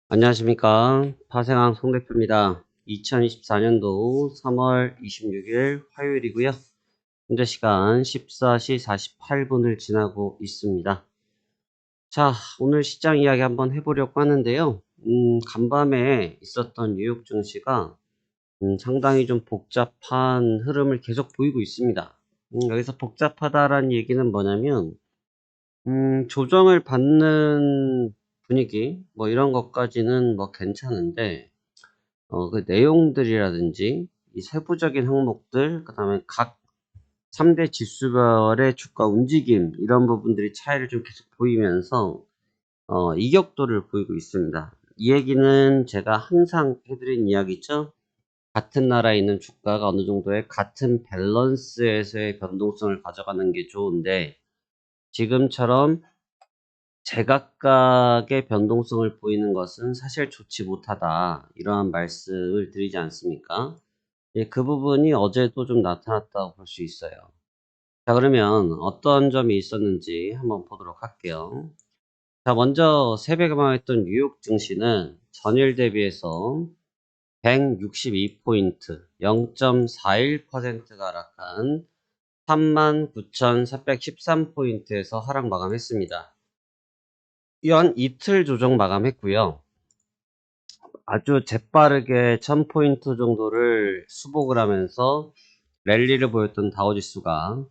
안녕하십니까. 파생왕 송대표입니다. 2024년도 3월 26일 화요일이고요. 현재 시간 14시 48분을 지나고 있습니다. 자, 오늘 시장 이야기 한번 해보려고 하는데요. 간밤에 있었던 뉴욕 증시가 상당히 좀 복잡한 흐름을 계속 보이고 있습니다. 여기서 복잡하다라는 얘기는 뭐냐면 조정을 받는 분위기 뭐 이런 것까지는 뭐 괜찮은데 그 내용들이라든지 이 세부적인 항목들 그다음에 각 3대 지수별의 주가 움직임 이런 부분들이 차이를 좀 계속 보이면서 이격도를 보이고 있습니다. 이 얘기는 제가 항상 해드린 이야기죠. 같은 나라에 있는 주가가 어느 정도의 같은 밸런스에서의 변동성을 가져가는 게 좋은데 지금처럼 제각각의 변동성을 보이는 것은 사실 좋지 못하다. 이러한 말씀을 드리지 않습니까? 예, 그 부분이 어제도 좀 나타났다고 볼 수 있어요. 자, 그러면 어떤 점이 있었는지 한번 보도록 할게요. 자, 먼저 새벽에 망했던 뉴욕 증시는 전일 대비해서 162포인트, 0.41%가 하락한 39,413포인트에서 하락 마감했습니다. 연 이틀 조정 마감했고요. 아주 재빠르게 1000포인트 정도를 수복을 하면서 랠리를 보였던 다우지수가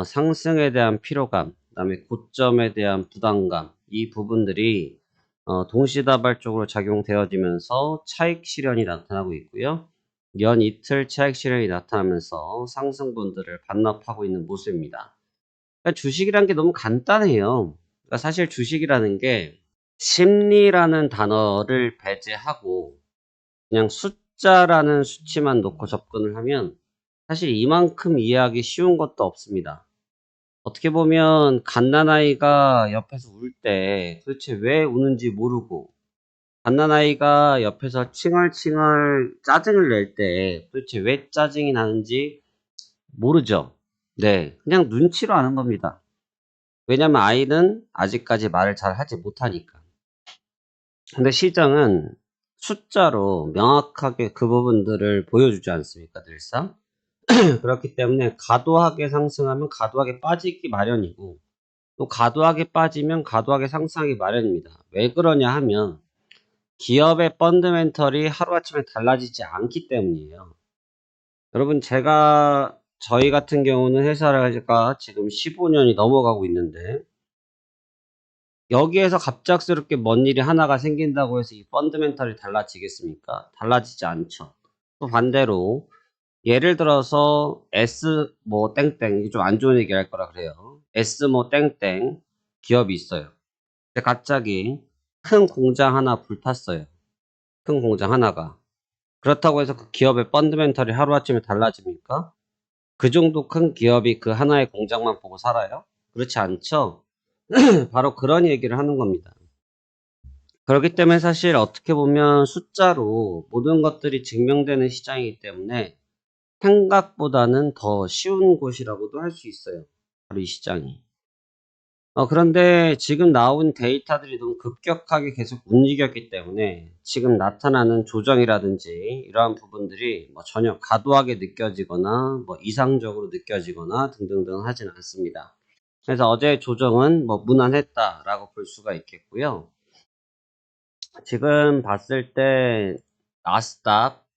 상승에 대한 피로감, 그다음에 고점에 대한 부담감, 이 부분들이 동시다발적으로 작용되어지면서 차익 실현이 나타나고 있고요. 연 이틀 차익 실현이 나타나면서 상승분들을 반납하고 있는 모습입니다. 그러니까 주식이란 게 너무 간단해요. 그러니까 사실 주식이라는 게 심리라는 단어를 배제하고 그냥 숫자라는 수치만 놓고 접근을 하면 사실 이만큼 이해하기 쉬운 것도 없습니다. 어떻게 보면 갓난아이가 옆에서 울 때 도대체 왜 우는지 모르고 갓난아이가 옆에서 칭얼칭얼 짜증을 낼 때 도대체 왜 짜증이 나는지 모르죠. 네, 그냥 눈치로 아는 겁니다. 왜냐면 아이는 아직까지 말을 잘 하지 못하니까. 근데 시장은 숫자로 명확하게 그 부분들을 보여주지 않습니까, 늘상? 그렇기 때문에 과도하게 상승하면 과도하게 빠지기 마련이고, 또 과도하게 빠지면 과도하게 상승하기 마련입니다. 왜 그러냐 하면, 기업의 펀더멘털이 하루아침에 달라지지 않기 때문이에요. 여러분, 저희 같은 경우는 회사가 지금 15년이 넘어가고 있는데, 여기에서 갑작스럽게 뭔 일이 하나가 생긴다고 해서 이 펀더멘털이 달라지겠습니까? 달라지지 않죠. 또 반대로 예를 들어서 S 뭐 땡땡, 이게 좀 안 좋은 얘기 할 거라 그래요. S 뭐 땡땡 기업이 있어요. 근데 갑자기 큰 공장 하나 불탔어요. 큰 공장 하나가. 그렇다고 해서 그 기업의 펀더멘털이 하루아침에 달라집니까? 그 정도 큰 기업이 그 하나의 공장만 보고 살아요? 그렇지 않죠? 바로 그런 얘기를 하는 겁니다. 그렇기 때문에 사실 어떻게 보면 숫자로 모든 것들이 증명되는 시장이기 때문에 생각보다는 더 쉬운 곳이라고도 할 수 있어요. 바로 이 시장이. 그런데 지금 나온 데이터들이 너무 급격하게 계속 움직였기 때문에 지금 나타나는 조정이라든지 이러한 부분들이 뭐 전혀 과도하게 느껴지거나 뭐 이상적으로 느껴지거나 등등등 하진 않습니다. 그래서 어제 조정은 뭐 무난했다라고 볼 수가 있겠고요. 지금 봤을 때 나스닥,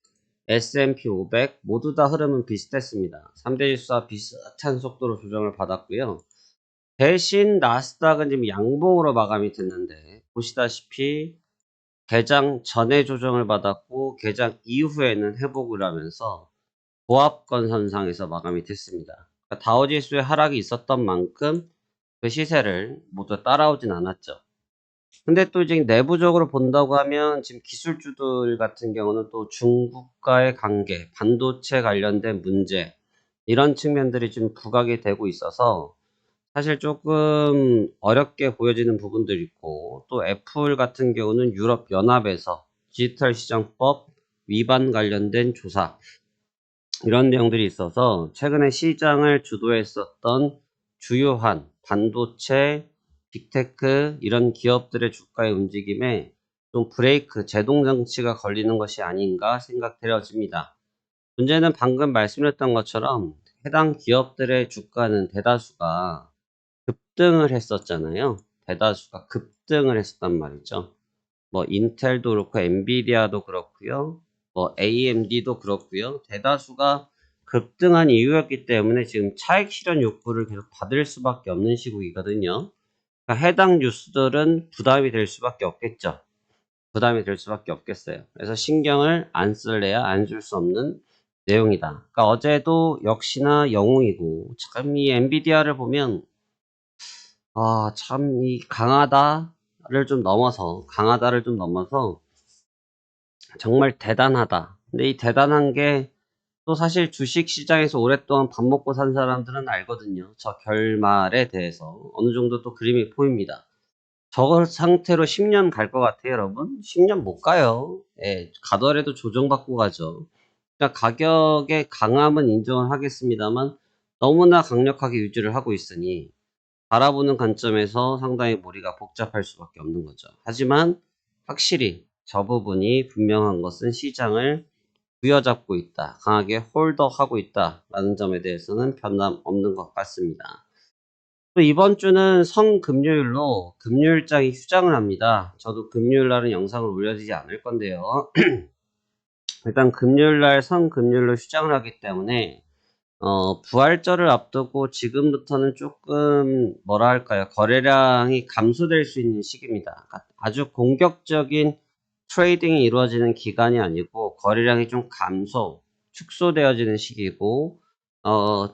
S&P 500 모두 다 흐름은 비슷했습니다. 3대 지수와 비슷한 속도로 조정을 받았고요. 대신 나스닥은 지금 양봉으로 마감이 됐는데 보시다시피 개장 전에 조정을 받았고 개장 이후에는 회복을 하면서 보합권 선상에서 마감이 됐습니다. 그러니까 다우지수의 하락이 있었던 만큼 그 시세를 모두 따라오진 않았죠. 근데 또 이제 내부적으로 본다고 하면 지금 기술주들 같은 경우는 또 중국과의 관계, 반도체 관련된 문제 이런 측면들이 좀 부각이 되고 있어서 사실 조금 어렵게 보여지는 부분들이 있고 또 애플 같은 경우는 유럽 연합에서 디지털 시장법 위반 관련된 조사 이런 내용들이 있어서 최근에 시장을 주도했었던 주요한 반도체, 빅테크 이런 기업들의 주가의 움직임에 좀 브레이크, 제동 장치가 걸리는 것이 아닌가 생각되어집니다. 문제는 방금 말씀드렸던 것처럼 해당 기업들의 주가는 대다수가 급등을 했었잖아요. 대다수가 급등을 했었단 말이죠. 뭐 인텔도 그렇고 엔비디아도 그렇고요. 뭐 AMD도 그렇고요. 대다수가 급등한 이유였기 때문에 지금 차익 실현 욕구를 계속 받을 수밖에 없는 시국이거든요. 그러니까 해당 뉴스들은 부담이 될 수밖에 없겠죠. 부담이 될 수밖에 없겠어요. 그래서 신경을 안 쓸래야 안 쓸 수 없는 내용이다. 그러니까 어제도 역시나 영웅이고 참 이 엔비디아를 보면 참 이 강하다를 좀 넘어서 정말 대단하다. 근데 이 대단한 게 또 사실 주식 시장에서 오랫동안 밥 먹고 산 사람들은 알거든요. 저 결말에 대해서 어느 정도 또 그림이 보입니다. 저 상태로 10년 갈 것 같아요, 여러분? 10년 못 가요. 예, 가더라도 조정받고 가죠. 그러니까 가격의 강함은 인정을 하겠습니다만 너무나 강력하게 유지를 하고 있으니 바라보는 관점에서 상당히 머리가 복잡할 수밖에 없는 거죠. 하지만 확실히 저 부분이 분명한 것은 시장을 부여잡고 있다, 강하게 홀더하고 있다라는 점에 대해서는 변함없는 것 같습니다. 또 이번 주는 성금요일로 금요일장이 휴장을 합니다. 저도 금요일 날은 영상을 올려드리지 않을 건데요. 일단 금요일 날 성금요일로 휴장을 하기 때문에 부활절을 앞두고 지금부터는 조금 뭐라 할까요? 거래량이 감소될 수 있는 시기입니다. 아주 공격적인 트레이딩이 이루어지는 기간이 아니고 거래량이 좀 축소되어지는 시기고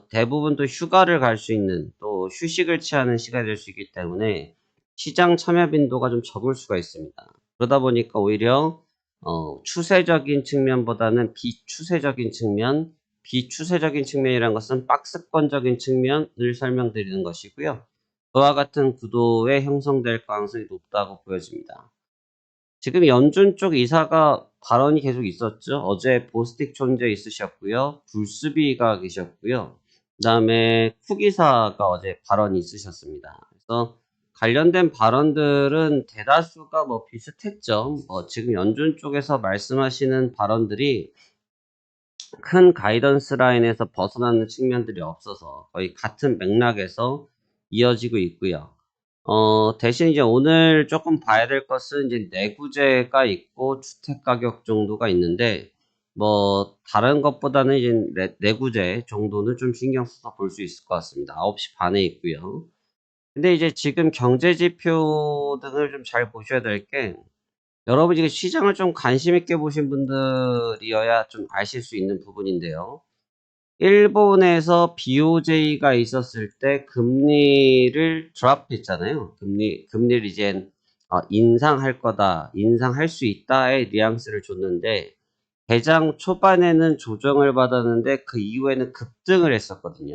대부분 또 휴가를 갈 수 있는 또 휴식을 취하는 시간이 될 수 있기 때문에 시장 참여 빈도가 좀 적을 수가 있습니다. 그러다 보니까 오히려 추세적인 측면보다는 비추세적인 측면이란 것은 박스권적인 측면을 설명드리는 것이고요. 그와 같은 구도에 형성될 가능성이 높다고 보여집니다. 지금 연준 쪽 이사가 발언이 계속 있었죠. 어제 보스틱 존재 있으셨고요. 불스비가 계셨고요. 그 다음에 쿡 이사가 어제 발언이 있으셨습니다. 그래서 관련된 발언들은 대다수가 뭐 비슷했죠. 지금 연준 쪽에서 말씀하시는 발언들이 큰 가이던스 라인에서 벗어나는 측면들이 없어서 거의 같은 맥락에서 이어지고 있고요. 대신 이제 오늘 조금 봐야 될 것은 이제 내구재가 있고 주택 가격 정도가 있는데, 뭐, 다른 것보다는 이제 내구재 정도는 좀 신경 써서 볼 수 있을 것 같습니다. 9시 반에 있고요. 근데 이제 지금 경제 지표 등을 좀 잘 보셔야 될 게, 여러분이 이게 시장을 좀 관심 있게 보신 분들이어야 좀 아실 수 있는 부분인데요. 일본에서 BOJ가 있었을 때 금리를 드랍했잖아요. 금리를 이젠 인상할 거다, 인상할 수 있다의 뉘앙스를 줬는데, 개장 초반에는 조정을 받았는데 그 이후에는 급등을 했었거든요.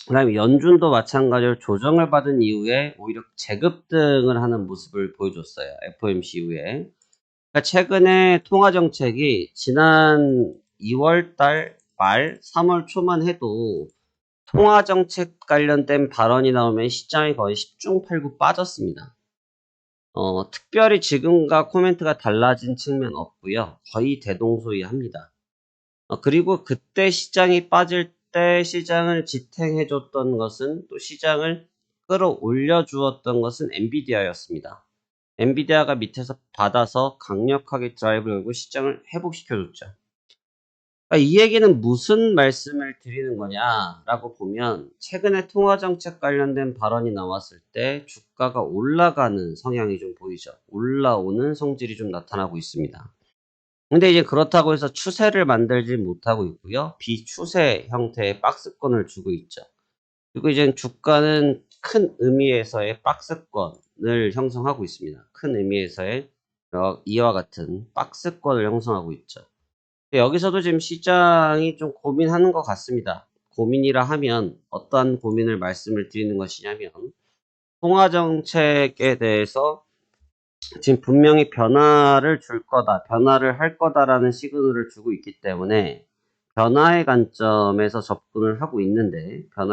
그 다음에 연준도 마찬가지로 조정을 받은 이후에 오히려 재급등을 하는 모습을 보여줬어요. FOMC 이후에. 그러니까 최근에 통화정책이 지난 2월달 말 3월 초만 해도 통화정책 관련된 발언이 나오면 시장이 거의 10중 8구 빠졌습니다. 특별히 지금과 코멘트가 달라진 측면 없고요. 거의 대동소이합니다. 그리고 그때 시장이 빠질 때 시장을 지탱해줬던 것은, 또 시장을 끌어올려 주었던 것은 엔비디아였습니다. 엔비디아가 밑에서 받아서 강력하게 드라이브를 걸고 시장을 회복시켜줬죠. 그러니까 이 얘기는 무슨 말씀을 드리는 거냐라고 보면, 최근에 통화정책 관련된 발언이 나왔을 때 주가가 올라가는 성향이 좀 보이죠. 올라오는 성질이 좀 나타나고 있습니다. 근데 이제 그렇다고 해서 추세를 만들지 못하고 있고요. 비추세 형태의 박스권을 주고 있죠. 그리고 이제 주가는 큰 의미에서의 박스권을 형성하고 있습니다. 큰 의미에서의 이와 같은 박스권을 형성하고 있죠. 여기서도 지금 시장이 좀 고민하는 것 같습니다. 고민이라 하면 어떤 고민을 말씀을 드리는 것이냐면, 통화정책에 대해서 지금 분명히 변화를 줄 거다, 변화를 할 거다라는 시그널을 주고 있기 때문에 변화의 관점에서 접근을 하고 있는데,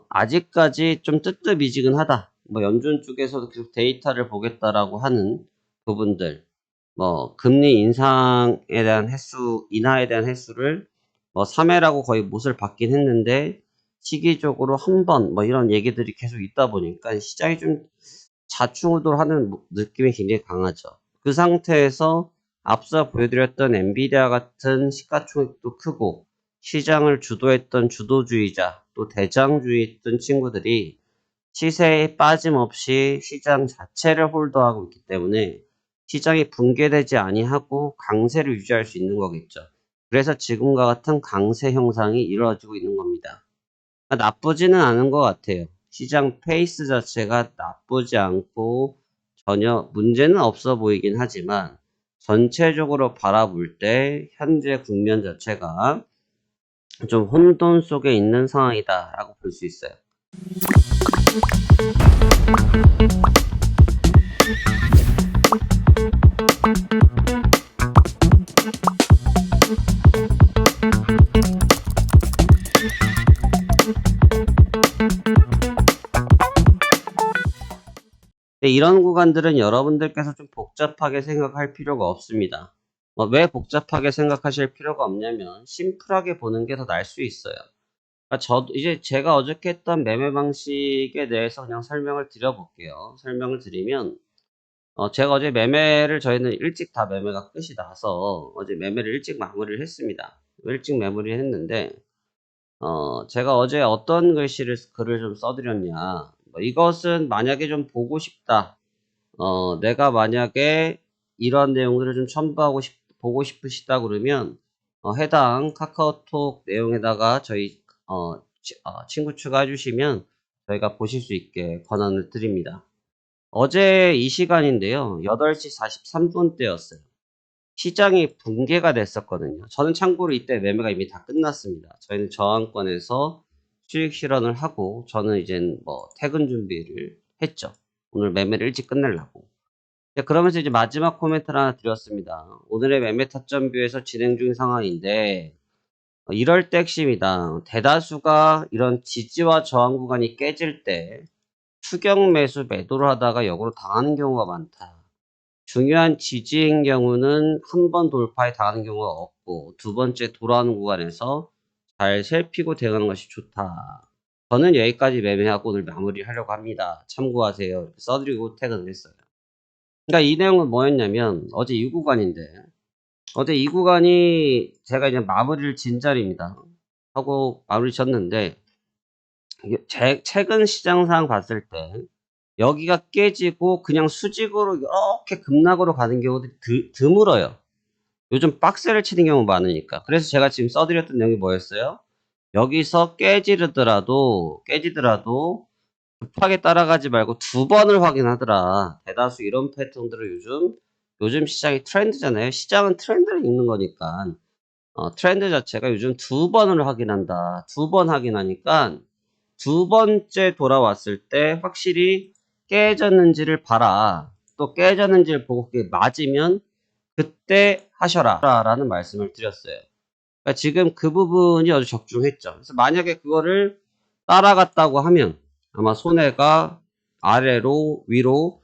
아직까지 좀 뜨뜻미지근하다. 뭐 연준 쪽에서도 계속 데이터를 보겠다라고 하는 부분들, 뭐 금리 인상에 대한 횟수, 인하에 대한 횟수를 뭐 3회라고 거의 못을 받긴 했는데 시기적으로 한 번 뭐 이런 얘기들이 계속 있다 보니까 시장이 좀 좌충우돌하는 느낌이 굉장히 강하죠. 그 상태에서 앞서 보여드렸던 엔비디아 같은 시가총액도 크고 시장을 주도했던 주도주의자 또 대장주의였던 친구들이 시세에 빠짐없이 시장 자체를 홀더하고 있기 때문에 시장이 붕괴되지 아니하고 강세를 유지할 수 있는 거겠죠. 그래서 지금과 같은 강세 형상이 이루어지고 있는 겁니다. 나쁘지는 않은 것 같아요. 시장 페이스 자체가 나쁘지 않고 전혀 문제는 없어 보이긴 하지만 전체적으로 바라볼 때 현재 국면 자체가 좀 혼돈 속에 있는 상황이다라고 볼 수 있어요. 이런 구간들은 여러분들께서 좀 복잡하게 생각할 필요가 없습니다. 왜 복잡하게 생각하실 필요가 없냐면 심플하게 보는 게 더 나을 수 있어요. 저도 이제 제가 어저께 했던 매매 방식에 대해서 그냥 설명을 드려볼게요. 설명을 드리면 제가 어제 매매를 저희는 일찍 다 매매가 끝이 나서 어제 매매를 일찍 마무리를 했습니다. 일찍 마무리를 했는데 제가 어제 어떤 글을 좀 써드렸냐. 이것은 만약에 좀 보고 싶다. 내가 만약에 이런 내용들을 좀 보고 싶으시다 그러면 해당 카카오톡 내용에다가 저희 친구 추가해 주시면 저희가 보실 수 있게 권한을 드립니다. 어제 이 시간인데요. 8시 43분 때였어요. 시장이 붕괴가 됐었거든요. 저는 참고로 이때 매매가 이미 다 끝났습니다. 저희는 저항권에서 수익 실현을 하고 저는 이제 퇴근 준비를 했죠. 오늘 매매를 일찍 끝내려고. 그러면서 이제 마지막 코멘트를 하나 드렸습니다. 오늘의 매매 타점뷰에서 진행 중인 상황인데 이럴 때 핵심이다. 대다수가 이런 지지와 저항 구간이 깨질 때 추격 매수 매도를 하다가 역으로 당하는 경우가 많다. 중요한 지지인 경우는 한 번 돌파에 당하는 경우가 없고 두 번째 돌아오는 구간에서 잘 살피고 대응하는 것이 좋다. 저는 여기까지 매매하고 오늘 마무리하려고 합니다. 참고하세요. 이렇게 써드리고 퇴근을 했어요. 그러니까 이 내용은 뭐였냐면 어제 이 구간인데 어제 이 구간이 제가 이제 마무리를 진 자리입니다. 하고 마무리 졌는데 최근 시장 상황 봤을 때 여기가 깨지고 그냥 수직으로 이렇게 급락으로 가는 경우들이 드물어요. 요즘 박스를 치는 경우 많으니까. 그래서 제가 지금 써드렸던 내용이 뭐였어요? 여기서 깨지더라도 급하게 따라가지 말고 두 번을 확인하더라. 대다수 이런 패턴들을 요즘 시장이 트렌드잖아요. 시장은 트렌드를 읽는 거니까 트렌드 자체가 요즘 두 번을 확인한다. 두 번 확인하니까 두 번째 돌아왔을 때 확실히 깨졌는지를 봐라. 또 깨졌는지를 보고 그게 맞으면 그때 하셔라 라는 말씀을 드렸어요. 그러니까 지금 그 부분이 아주 적중했죠. 그래서 만약에 그거를 따라갔다고 하면 아마 손해가 아래로 위로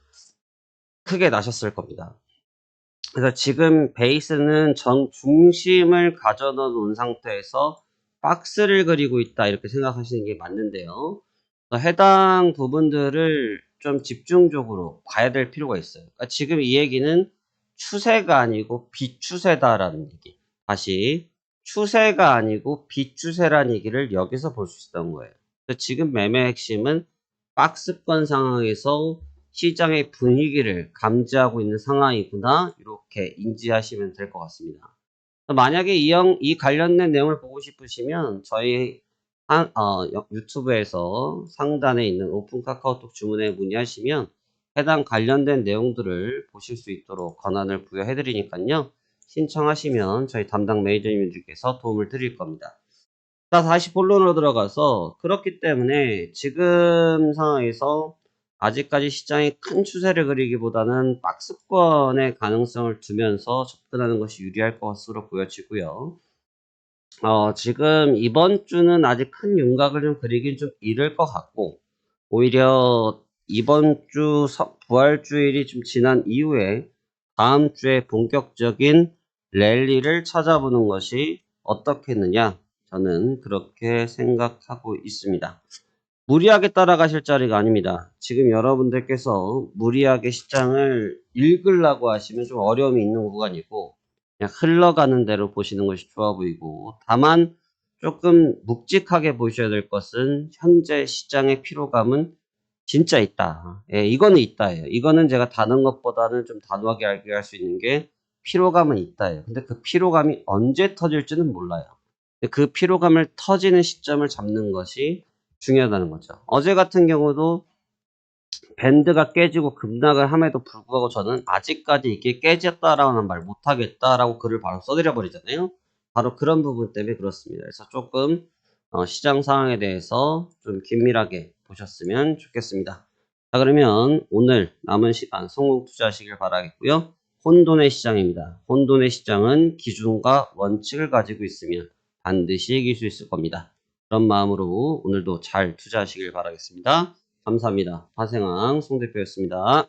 크게 나셨을 겁니다. 그래서 지금 베이스는 중심을 가져다 놓은 상태에서 박스를 그리고 있다 이렇게 생각하시는 게 맞는데요. 해당 부분들을 좀 집중적으로 봐야 될 필요가 있어요. 그러니까 지금 이 얘기는 추세가 아니고 비추세다라는 얘기. 다시 추세가 아니고 비추세라는 얘기를 여기서 볼 수 있었던 거예요. 지금 매매 핵심은 박스권 상황에서 시장의 분위기를 감지하고 있는 상황이구나 이렇게 인지하시면 될 것 같습니다. 만약에 이 관련된 내용을 보고 싶으시면 저희 유튜브에서 상단에 있는 오픈 카카오톡 주문에 문의하시면 해당 관련된 내용들을 보실 수 있도록 권한을 부여해 드리니까요. 신청하시면 저희 담당 매니저님들께서 도움을 드릴 겁니다. 자, 다시 본론으로 들어가서 그렇기 때문에 지금 상황에서 아직까지 시장이 큰 추세를 그리기보다는 박스권의 가능성을 두면서 접근하는 것이 유리할 것으로 보여지고요. 지금 이번 주는 아직 큰 윤곽을 좀 그리긴 좀 이를 것 같고 오히려 이번 주 부활주일이 좀 지난 이후에 다음 주에 본격적인 랠리를 찾아보는 것이 어떻겠느냐? 저는 그렇게 생각하고 있습니다. 무리하게 따라가실 자리가 아닙니다. 지금 여러분들께서 무리하게 시장을 읽으려고 하시면 좀 어려움이 있는 구간이고 그냥 흘러가는 대로 보시는 것이 좋아 보이고 다만 조금 묵직하게 보셔야 될 것은 현재 시장의 피로감은 진짜 있다. 예, 이거는 있다예요. 이거는 제가 다른 것보다는 좀 단호하게 할 수 있는 게 피로감은 있다예요. 근데 그 피로감이 언제 터질지는 몰라요. 그 피로감을 터지는 시점을 잡는 것이 중요하다는 거죠. 어제 같은 경우도 밴드가 깨지고 급락을 함에도 불구하고 저는 아직까지 이게 깨졌다라는 말 못하겠다라고 글을 바로 써드려 버리잖아요. 바로 그런 부분 때문에 그렇습니다. 그래서 조금 시장 상황에 대해서 좀 긴밀하게 보셨으면 좋겠습니다. 자, 그러면 오늘 남은 시간 성공 투자하시길 바라겠고요. 혼돈의 시장입니다. 혼돈의 시장은 기준과 원칙을 가지고 있으면 반드시 이길 수 있을 겁니다. 그런 마음으로 오늘도 잘 투자하시길 바라겠습니다. 감사합니다. 화생왕 송 대표였습니다.